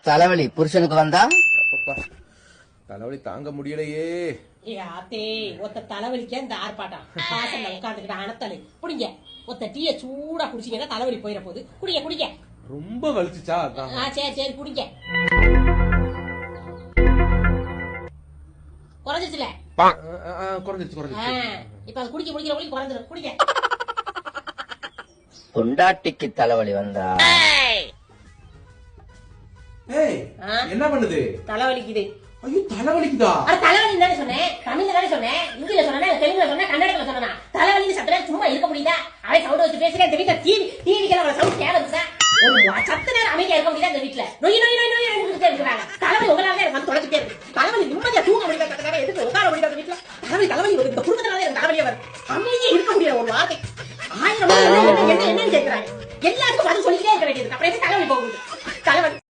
தலைவலி புருஷனுக்கு வந்தா அப்பப்பா தலைவலி தாங்க முடியலையே. ஆத்தே ஒத்த தலைவலிக்க இந்த ஆர்ப்பாட்டம் பாசல்ல உட்காந்துக்கிட்ட அனத்தலு குடிங்க. ஒத்த டீய சூடா குடிச்சீங்கன்னா தலைவலி போயிட போகுது. குடிங்க குடிங்க. ரொம்ப வலிச்சுச்சா? சரி சரி குடிங்க. குறைஞ்சிச்சுல? குறைஞ்சிச்சு. இப்ப அது குடிக்க குடிக்கிற வழி குறைஞ்சிடும். குடிங்க. பொண்டாட்டிக்கு தலைவலி வந்தா என்ன பண்ணுது? தலைவலிக்குது. ஐயோ தலைவலிக்குதா? தலைவலி தானே சொன்னேன். தமிழ்ல தானே சொன்னேன். இங்கிலீஷ்ல சொன்னேன், தெலுங்குல சொன்னேன், கன்னடத்துல சொன்னா. தலைவலி சத்தல சும்மா இருக்க முடியுதா? அவன் சவுண்ட் வச்சு பேசுறேன். இந்த வீட்டுல டிவிக்கெல்லாம் சவுண்ட் கேவருதா? ஒரு சத்த நேரம் அமைதியா இருக்க முடியுதா? இந்த வீட்டுல நொய் நொய்